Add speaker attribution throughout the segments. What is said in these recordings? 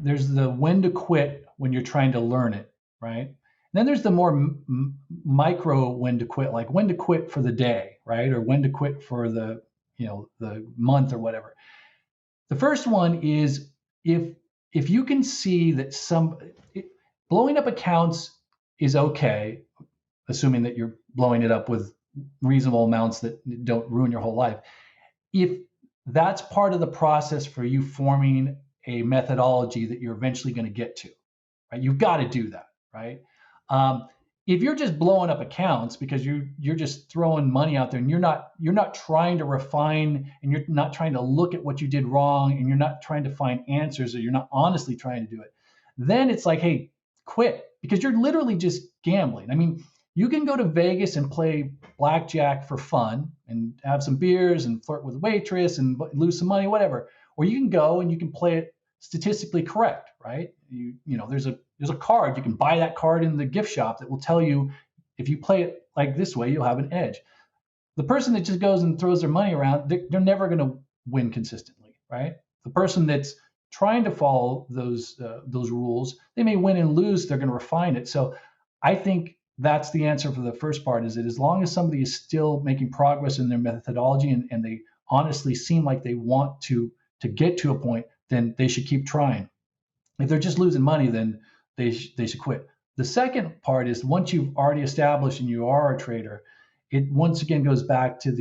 Speaker 1: there's the when to quit when you're trying to learn it, right? And then there's the more micro when to quit, like when to quit for the day, right? Or when to quit for the, the month or whatever. The first one is if you can see that blowing up accounts is okay, assuming that you're blowing it up with reasonable amounts that don't ruin your whole life. If that's part of the process for you forming a methodology that you're eventually going to get to, right? You've got to do that, right? If you're just blowing up accounts because you're just throwing money out there and you're not trying to refine, and you're not trying to look at what you did wrong, and you're not trying to find answers, or you're not honestly trying to do it, then it's like, hey, quit, because you're literally just gambling. I mean, you can go to Vegas and play blackjack for fun and have some beers and flirt with a waitress and lose some money, whatever. Or you can go and you can play it statistically correct, right? There's a card. You can buy that card in the gift shop that will tell you if you play it like this way, you'll have an edge. The person that just goes and throws their money around, they're never going to win consistently, right? The person that's trying to follow those rules, they may win and lose. They're going to refine it. So I think that's the answer for the first part, is that as long as somebody is still making progress in their methodology and they honestly seem like they want to get to a point, then they should keep trying. If they're just losing money, then they should quit. The second part is, once you've already established and you are a trader, it once again goes back to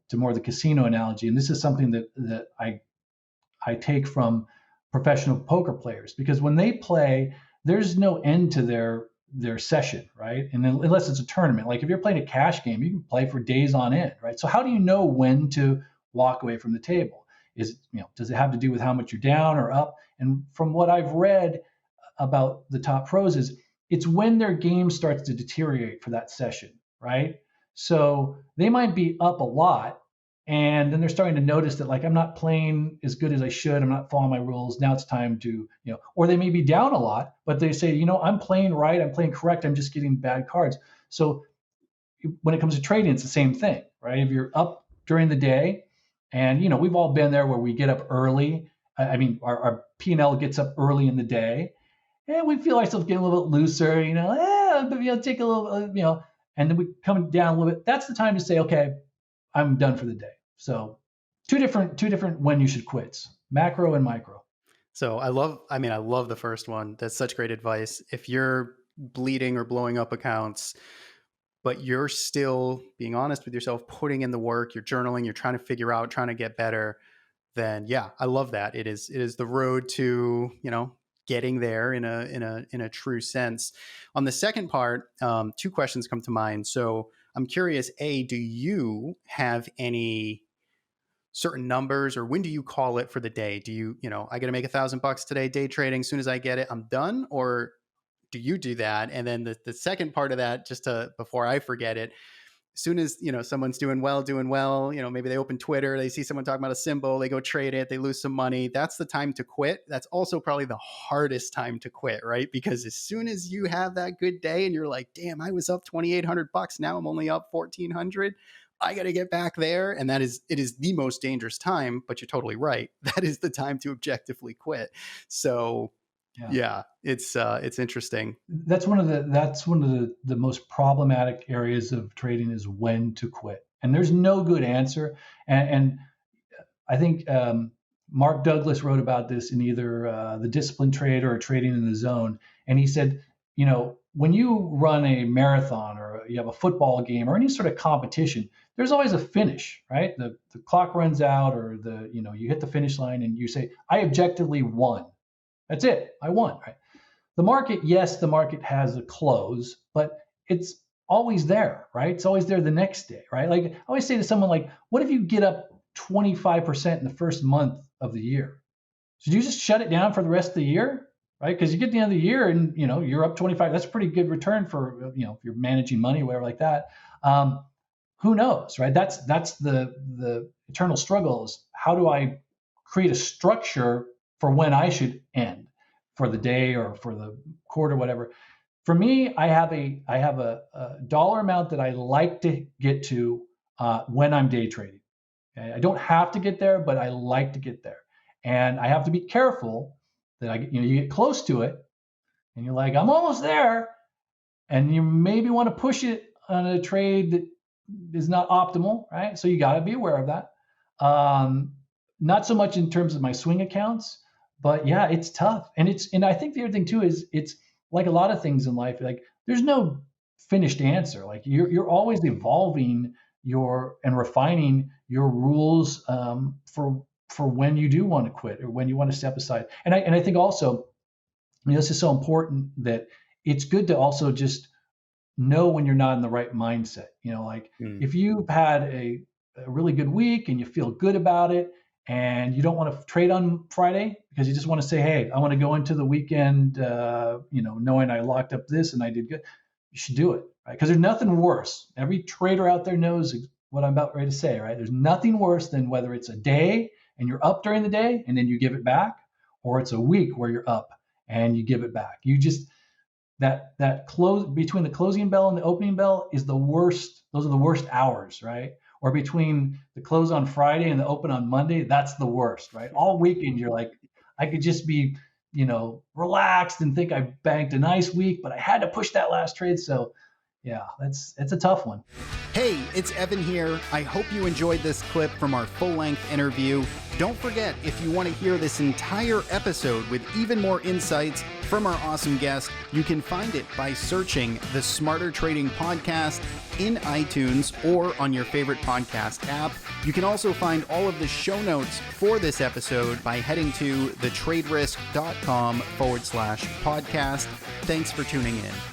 Speaker 1: to more the casino analogy. And this is something that I take from professional poker players, because when they play, there's no end to their session, right? And unless it's a tournament, like if you're playing a cash game, you can play for days on end, right? So how do you know when to walk away from the table? Does it have to do with how much you're down or up? And from what I've read about the top pros, is it's when their game starts to deteriorate for that session, right? So they might be up a lot, and then they're starting to notice that, like, I'm not playing as good as I should. I'm not following my rules. Now it's time to, or they may be down a lot, but they say, I'm playing right. I'm playing correct. I'm just getting bad cards. So when it comes to trading, it's the same thing, right? If you're up during the day, and, we've all been there where we get up early. I mean, our P&L gets up early in the day, and we feel ourselves getting a little bit looser, but take a little, and then we come down a little bit. That's the time to say, okay, I'm done for the day. So two different when you should quit, macro and micro.
Speaker 2: So I love the first one. That's such great advice. If you're bleeding or blowing up accounts, but you're still being honest with yourself, putting in the work, you're journaling, you're trying to figure out, trying to get better, then yeah, I love that. It is the road to, getting there in a true sense. On the second part, two questions come to mind. So I'm curious, do you have any certain numbers, or when do you call it for the day? Do you, I got to make $1,000 today day trading. As soon as I get it, I'm done? Or do you do that? And then the second part of that, before I forget it, as soon as, someone's doing well, maybe they open Twitter, they see someone talking about a symbol, they go trade it, they lose some money. That's the time to quit. That's also probably the hardest time to quit, right? Because as soon as you have that good day and you're like, damn, I was up $2,800. Now I'm only up 1,400. I got to get back there. And it is the most dangerous time, but you're totally right. That is the time to objectively quit. So yeah, it's interesting.
Speaker 1: That's one of the most problematic areas of trading, is when to quit. And there's no good answer. And I think Mark Douglas wrote about this in either The Disciplined Trader or Trading in the Zone. And he said, when you run a marathon, or you have a football game, or any sort of competition, there's always a finish, right? The clock runs out, or you hit the finish line and you say, I objectively won. That's it. I won, right? The market, yes, the market has a close, but it's always there, right? It's always there the next day, right? Like I always say to someone, like, what if you get up 25% in the first month of the year? Should you just shut it down for the rest of the year, right? Because you get to the end of the year and you're up 25. That's a pretty good return for if you're managing money or whatever like that. Who knows, right? That's the eternal struggle, is how do I create a structure for when I should end, for the day or for the quarter, whatever. For me, I have a dollar amount that I like to get to when I'm day trading. Okay? I don't have to get there, but I like to get there. And I have to be careful that you get close to it and you're like, I'm almost there. And you maybe want to push it on a trade that is not optimal, right? So you got to be aware of that. Not so much in terms of my swing accounts, but yeah, it's tough. And I think the other thing too is it's like a lot of things in life, like there's no finished answer. Like you're always evolving and refining your rules for when you do want to quit or when you want to step aside. And I think also, this is so important that it's good to also just know when you're not in the right mindset. Like if you've had a really good week and you feel good about it and you don't want to trade on Friday because you just want to say, hey, I want to go into the weekend, knowing I locked up this and I did good, you should do it, right? Because there's nothing worse. Every trader out there knows what I'm about ready to say, right? There's nothing worse than whether it's a day and you're up during the day and then you give it back, or it's a week where you're up and you give it back. You just, that close between the closing bell and the opening bell is the worst. Those are the worst hours, right? Or between the close on Friday and the open on Monday, that's the worst, right? All weekend, you're like, I could just be, relaxed and think I banked a nice week, but I had to push that last trade. So yeah, it's a tough one.
Speaker 2: Hey, it's Evan here. I hope you enjoyed this clip from our full-length interview. Don't forget, if you want to hear this entire episode with even more insights from our awesome guest, you can find it by searching the Smarter Trading Podcast in iTunes or on your favorite podcast app. You can also find all of the show notes for this episode by heading to thetraderisk.com/podcast. Thanks for tuning in.